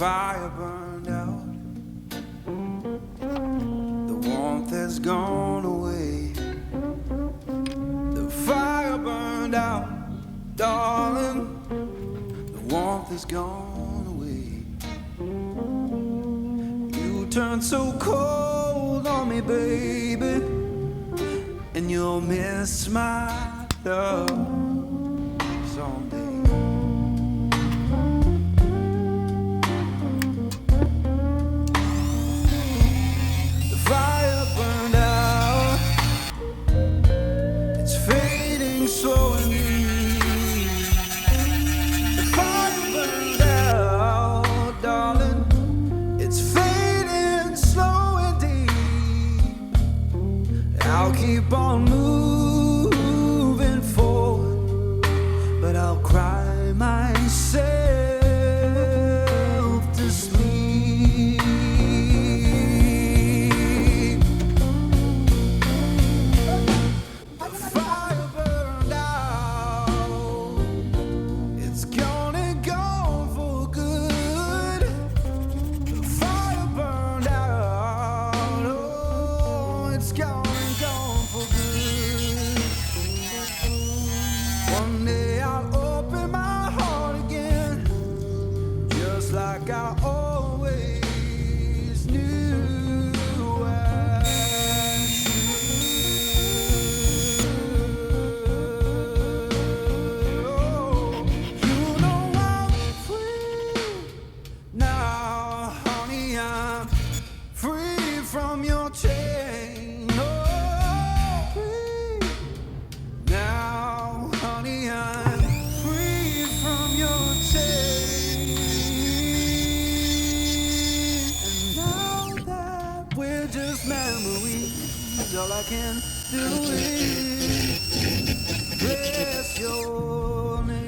fire burned out. The warmth has gone away. The fire burned out, darling. The warmth has gone away. You turned so cold on me, baby, and you'll miss my love someday. The fire burned out. It's fading slowly. The fire burned out, darling. It's fading slow and deep. I'll keep on moving forward, but I'll cry myself to sleep. The fire burned out. It's gone and gone for good. The fire burned out. Oh, it's gone and gone for good. One day I'll open my heart again, just like I always knew I should. You know I'm free now, honey. I'm free from your chain. Oh, free now, honey. I'm free from your chain. And now that we're just memories, all I can do is bless your name.